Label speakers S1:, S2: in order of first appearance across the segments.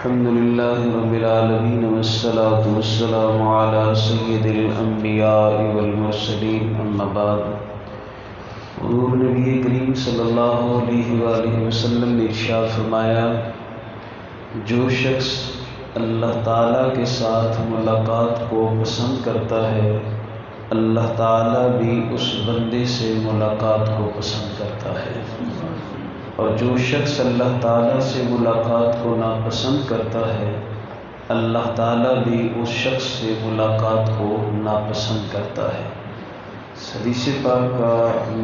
S1: الحمد لله رب العالمين والصلاة والسلام على سيد الأنبياء والمرسلين اما بعد. حضور نبی کریم صلی اللہ علیہ وآلہ وسلم نے ارشاد فرمایا، جو شخص اللہ تعالیٰ کے ساتھ ملاقات کو پسند کرتا ہے، اللہ تعالیٰ بھی اس بندے سے ملاقات کو پسند کرتا ہے، اور جو شخص اللہ تعالیٰ سے ملاقات کو ناپسند کرتا ہے، اللہ تعالیٰ بھی اس شخص سے ملاقات کو ناپسند کرتا ہے. حدیث پاک کا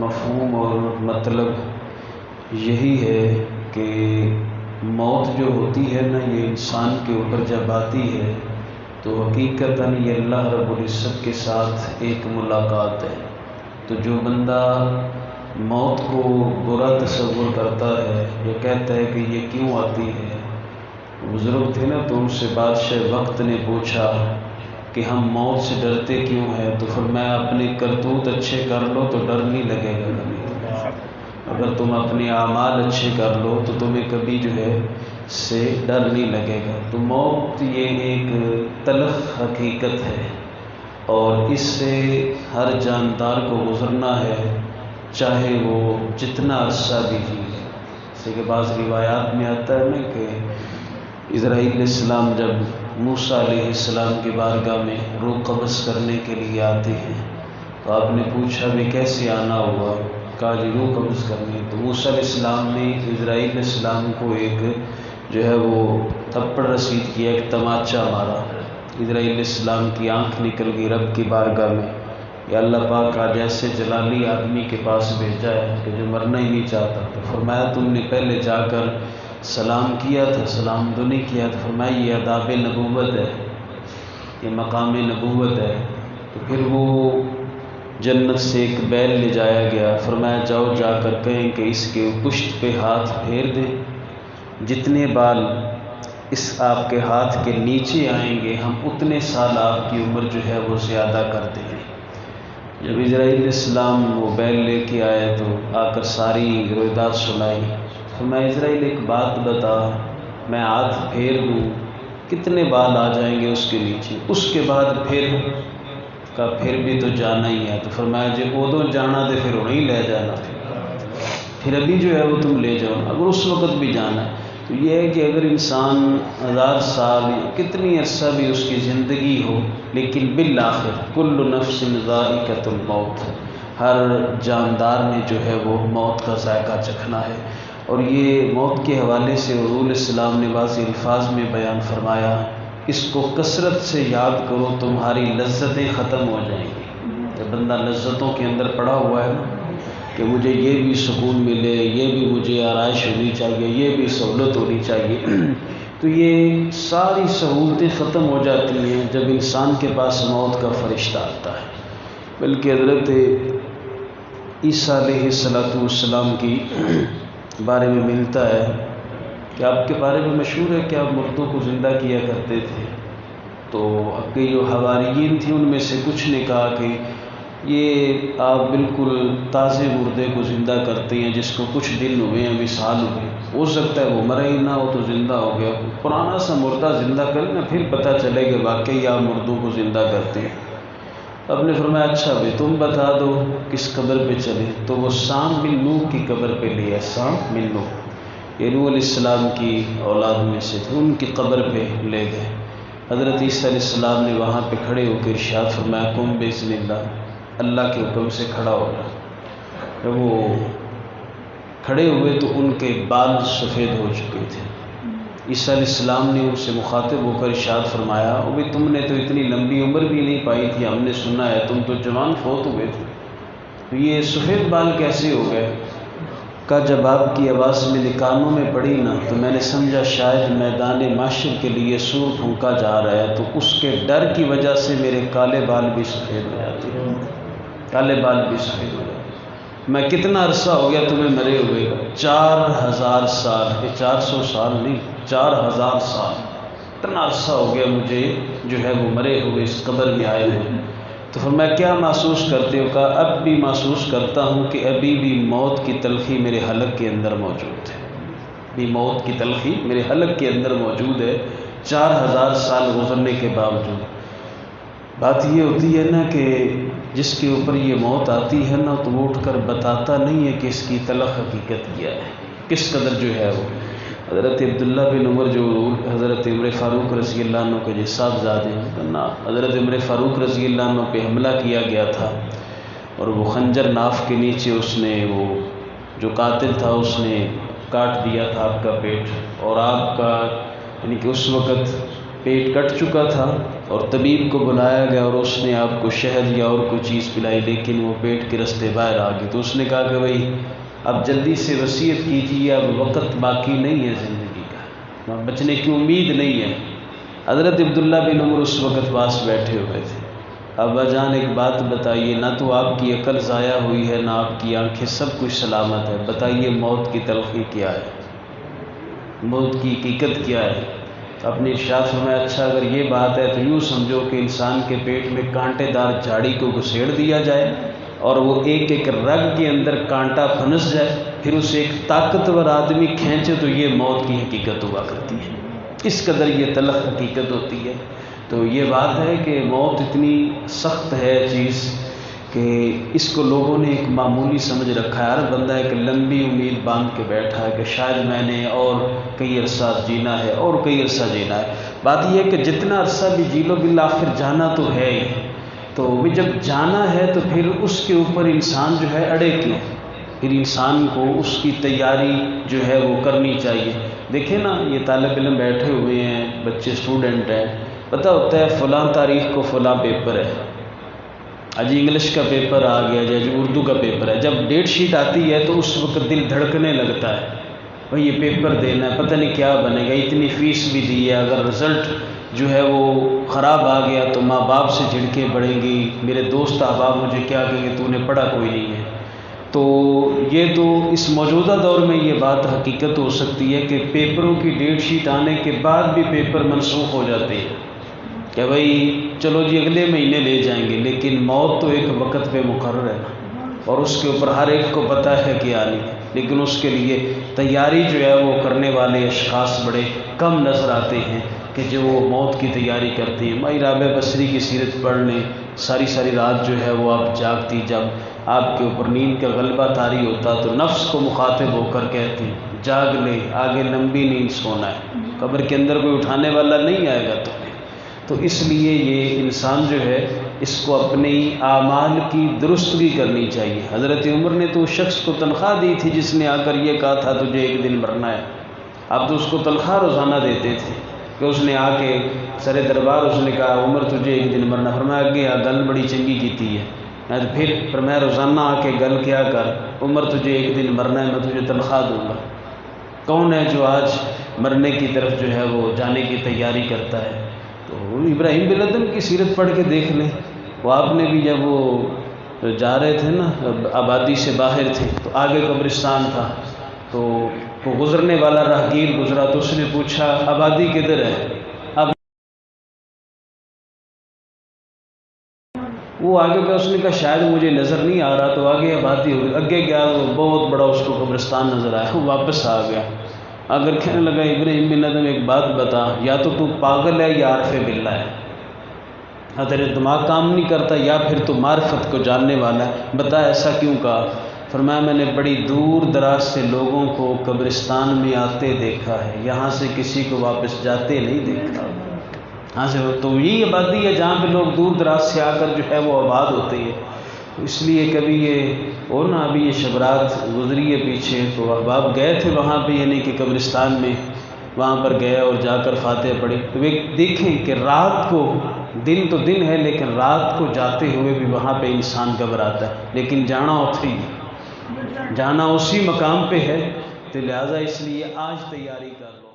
S1: مفہوم اور مطلب یہی ہے کہ موت جو ہوتی ہے نا، یہ انسان کے اوپر جب آتی ہے تو حقیقتاً یہ اللہ رب العزت کے ساتھ ایک ملاقات ہے. تو جو بندہ موت کو برا تصور کرتا ہے یا کہتا ہے کہ یہ کیوں آتی ہے، بزرگ تھے نا تو ان سے بادشاہ وقت نے پوچھا کہ ہم موت سے ڈرتے کیوں ہیں، تو فرمایا اپنے کرتوت اچھے کر لو تو ڈر نہیں لگے گا کبھی. اگر تم اپنے اعمال اچھے کر لو تو تمہیں کبھی جو ہے سے ڈر نہیں لگے گا. تو موت یہ ایک تلخ حقیقت ہے اور اس سے ہر جاندار کو گزرنا ہے، چاہے وہ جتنا عرصہ بھی جیے. جیسے کہ بعض روایات میں آتا ہے نا کہ اسرائیل علیہ السلام جب موسیٰ علیہ السلام کی بارگاہ میں روح قبض کرنے کے لیے آتے ہیں تو آپ نے پوچھا بھی کیسے آنا ہوا، کہا جی روح قبض کرنی. تو موسیٰ علیہ السلام نے اسرائیل علیہ السلام کو ایک جو ہے وہ تھپڑ رسید کیا، ایک تماچا مارا. اسرائیل علیہ السلام کی آنکھ نکل گئی رب کی بارگاہ میں. یا اللہ پاک کا جیسے جلالی آدمی کے پاس بھیجا ہے کہ جو مرنا ہی نہیں چاہتا، تو فرمایا تم نے پہلے جا کر سلام کیا تھا، سلام تو نہیں کیا. تو فرمایا یہ آداب نبوت ہے، یہ مقام نبوت ہے. تو پھر وہ جنت سے ایک بیل لے جایا گیا. فرمایا جاؤ جا کر کہیں کہ اس کے پشت پہ ہاتھ پھیر دیں، جتنے بال اس آپ کے ہاتھ کے نیچے آئیں گے ہم اتنے سال آپ کی عمر جو ہے وہ زیادہ کر دیں گے. جب اسرائیل علیہ السلام وہ بیل لے کے آئے تو آ کر ساری روایات سنائی. فرمایا اسرائیل ایک بات بتا، میں ہاتھ پھیر دوں کتنے بال آ جائیں گے اس کے نیچے، اس کے بعد پھر بھی تو جانا ہی ہے. تو فرمایا جی ادو جانا تو پھر انہیں لے جانا، پھر ابھی جو ہے وہ تم لے جاؤ اگر اس وقت بھی جانا ہے. تو یہ ہے کہ اگر انسان 1000 سال کتنی عرصہ بھی اس کی زندگی ہو، لیکن بالآخر کل نفس ذائقۃ الموت، ہر جاندار نے جو ہے وہ موت کا ذائقہ چکھنا ہے. اور یہ موت کے حوالے سے حضور علیہ السلام نے واضح الفاظ میں بیان فرمایا، اس کو کثرت سے یاد کرو تمہاری لذتیں ختم ہو جائیں گی. جب بندہ لذتوں کے اندر پڑا ہوا ہے نا کہ مجھے یہ بھی سکون ملے، یہ بھی مجھے آرائش ہونی چاہیے، یہ بھی سہولت ہونی چاہیے، تو یہ ساری سہولتیں ختم ہو جاتی ہیں جب انسان کے پاس موت کا فرشتہ آتا ہے. بلکہ حضرت عیسیٰ علیہ السلام کی بارے میں ملتا ہے کہ آپ کے بارے میں مشہور ہے کہ آپ مردوں کو زندہ کیا کرتے تھے. تو آپ کے جو حواریین تھے ان میں سے کچھ نے کہا کہ یہ آپ بالکل تازے مردے کو زندہ کرتے ہیں جس کو کچھ دن ہوئے ہیں، مثال ہوئے، ہو سکتا ہے وہ مرا ہی نہ ہو تو زندہ ہو گیا. پرانا سا مردہ زندہ کریں نا پھر پتہ چلے کہ واقعی آپ مردوں کو زندہ کرتے ہیں. آپ نے فرمایا اچھا بھائی تم بتا دو کس قبر پہ چلے. تو وہ سام بن نوح کی قبر پہ لیا. سام بن نوح یہ نوح علیہ السلام کی اولاد میں سے تھے، ان کی قبر پہ لے گئے. حضرت عیسیٰ علیہ السلام نے وہاں پہ کھڑے ہو کے ارشاد فرمایا قم باذن اللہ، اللہ کے حکم سے کھڑا ہو گیا. جب وہ کھڑے ہوئے تو ان کے بال سفید ہو چکے تھے. عیسیٰ علیہ السلام نے ان سے مخاطب ہو کر ارشاد فرمایا بھائی تم نے تو اتنی لمبی عمر بھی نہیں پائی تھی، ہم نے سنا ہے تم تو جوان فوت ہوئے تھے، تو یہ سفید بال کیسے ہو گئے؟ کہا جب آپ کی آواز میرے کانوں میں پڑی نا تو میں نے سمجھا شاید میدان معاشر کے لیے سور پھونکا جا رہا ہے، تو اس کے ڈر کی وجہ سے میرے کالے بال بھی سفید ہو جاتے ہیں، کالے بال بھی سفید ہو جاتے. میں کتنا عرصہ ہو گیا تمہیں مرے ہوئے؟ 4000 سال. یہ 400 سال نہیں، 4000 سال. اتنا عرصہ ہو گیا مجھے جو ہے وہ مرے ہوئے اس قبر میں آئے ہوئے. تو فرمایا کیا محسوس کرتے ہو؟ کہا اب بھی محسوس کرتا ہوں کہ ابھی بھی موت کی تلخی میرے حلق کے اندر موجود ہے. بھی موت کی تلخی میرے حلق کے اندر موجود ہے 4000 سال گزرنے کے باوجود۔ بات یہ ہوتی ہے نا کہ جس کے اوپر یہ موت آتی ہے نا تو وہ اٹھ کر بتاتا نہیں ہے کہ اس کی تلخ حقیقت کیا ہے، کس قدر جو ہے وہ۔ حضرت عبداللہ بن عمر جو حضرت عمر فاروق رضی اللہ عنہ کے جو صاحبزادے ہیں، حضرت عمر فاروق رضی اللہ عنہ پہ حملہ کیا گیا تھا اور وہ خنجر ناف کے نیچے اس نے، وہ جو قاتل تھا اس نے کاٹ دیا تھا آپ کا پیٹ، اور آپ کا یعنی کہ اس وقت پیٹ کٹ چکا تھا اور طبیب کو بلایا گیا اور اس نے آپ کو شہد یا اور کوئی چیز پلائی، لیکن وہ پیٹ کے رستے باہر آ گئی۔ تو اس نے کہا کہ بھائی اب جلدی سے وصیت کیجیے، اب وقت باقی نہیں ہے زندگی کا، بچنے کی امید نہیں ہے۔ حضرت عبداللہ بن عمر اس وقت پاس بیٹھے ہوئے تھے۔ ابا جان ایک بات بتائیے، نہ تو آپ کی عقل ضائع ہوئی ہے نہ آپ کی آنکھیں، سب کچھ سلامت ہے، بتائیے موت کی تلخی کیا ہے، موت کی حقیقت کیا ہے؟ اپنی ارشاد فرمایا اچھا اگر یہ بات ہے تو یوں سمجھو کہ انسان کے پیٹ میں کانٹے دار جھاڑی کو گھسیڑ دیا جائے اور وہ ایک ایک رگ کے اندر کانٹا پھنس جائے، پھر اسے ایک طاقتور آدمی کھینچے تو یہ موت کی حقیقت ہوا کرتی ہے، اس قدر یہ تلخ حقیقت ہوتی ہے۔ تو یہ بات ہے کہ موت اتنی سخت ہے چیز کہ اس کو لوگوں نے ایک معمولی سمجھ رکھا ہے۔ ہر بندہ ایک لمبی امید باندھ کے بیٹھا ہے کہ شاید میں نے اور کئی عرصہ جینا ہے اور کئی عرصہ جینا ہے۔ بات یہ ہے کہ جتنا عرصہ بھی جی لو بالآخر جانا تو ہے ہی، تو بھی جب جانا ہے تو پھر اس کے اوپر انسان جو ہے اڑے کیوں، پھر انسان کو اس کی تیاری جو ہے وہ کرنی چاہیے۔ دیکھیں نا یہ طالب علم بیٹھے ہوئے ہیں، بچے اسٹوڈنٹ ہیں، پتہ ہوتا ہے فلاں تاریخ کو فلاں پیپر ہے، آج انگلش کا پیپر آ گیا جائے جو اردو کا پیپر ہے، جب ڈیٹ شیٹ آتی ہے تو اس وقت دل دھڑکنے لگتا ہے، بھئی یہ پیپر دینا ہے، پتہ نہیں کیا بنے گا، اتنی فیس بھی دی ہے، اگر رزلٹ جو ہے وہ خراب آ گیا تو ماں باپ سے جھڑکیں پڑیں گی، میرے دوست احباب مجھے کیا کہیں گے تو نے پڑھا کوئی نہیں ہے۔ تو یہ تو اس موجودہ دور میں یہ بات حقیقت ہو سکتی ہے کہ پیپروں کی ڈیٹ شیٹ آنے کے بعد بھی پیپر منسوخ ہو جاتے ہیں کہ بھئی چلو جی اگلے مہینے لے جائیں گے، لیکن موت تو ایک وقت پہ مقرر ہے نا، اور اس کے اوپر ہر ایک کو پتہ ہے کہ آنی ہے، لیکن اس کے لیے تیاری جو ہے وہ کرنے والے اشخاص بڑے کم نظر آتے ہیں کہ جو وہ موت کی تیاری کرتے ہیں۔ میں رابع بصری کی سیرت پڑھ لیں، ساری رات جو ہے وہ آپ جاگتی، جب آپ کے اوپر نیند کا غلبہ طاری ہوتا تو نفس کو مخاطب ہو کر کہتی جاگ لے، آگے لمبی نیند سونا ہے، قبر کے اندر کوئی اٹھانے والا نہیں آئے گا تمہیں۔ تو اس لیے یہ انسان جو ہے اس کو اپنی اعمال کی درستگی کرنی چاہیے۔ حضرت عمر نے تو اس شخص کو تنخواہ دی تھی جس نے آ کر یہ کہا تھا تجھے ایک دن مرنا ہے، آپ تو اس کو تنخواہ روزانہ دیتے تھے کہ اس نے آ کے سر دربار اس نے کہا عمر تجھے ایک دن مرنا، فرمایا اگے گل بڑی چنگی کیتی ہے، پھر فرمایا روزانہ آ کے گل کیا کر عمر تجھے ایک دن مرنا ہے، میں تجھے تنخواہ دوں گا۔ کون ہے جو آج مرنے کی طرف جو ہے وہ جانے کی تیاری کرتا ہے؟ تو ابراہیم بن ادم کی سیرت پڑھ کے دیکھ لیں، وہ آپ نے بھی جب وہ جا رہے تھے نا آبادی سے باہر تھے تو آگے قبرستان تھا، تو وہ گزرنے والا راہگیر گزرا تو اس نے پوچھا آبادی کدھر ہے؟ اب وہ آگے کا اس نے کہا شاید مجھے نظر نہیں آ رہا، تو آگے آبادی ہو گئی، اگے گیا وہ بہت بڑا اس کو قبرستان نظر آیا، وہ واپس آ گیا۔ اگر کہنے لگا ابراہیم بن ادم ایک بات بتا، یا تو پاگل ہے یا عارف باللہ ہے، یا تیرے دماغ کام نہیں کرتا یا پھر تو معرفت کو جاننے والا ہے، بتا ایسا کیوں کہا؟ فرمایا میں نے بڑی دور دراز سے لوگوں کو قبرستان میں آتے دیکھا ہے، یہاں سے کسی کو واپس جاتے نہیں دیکھا۔ ہاں سے تو یہی آبادی ہے جہاں پہ لوگ دور دراز سے آ کر جو ہے وہ آباد ہوتے ہیں۔ اس لیے کبھی یہ اور نا ابھی یہ شبرات گزری ہے پیچھے، تو احباب گئے تھے وہاں پہ، یعنی کہ قبرستان میں وہاں پر گئے اور جا کر فاتح پڑھی، تو دیکھیں کہ رات کو، دن تو دن ہے لیکن رات کو جاتے ہوئے بھی وہاں پہ انسان گھبراتا ہے، لیکن جانا اتھے ہی، جانا اسی مقام پہ ہے، تو لہٰذا اس لیے آج تیاری کر لو۔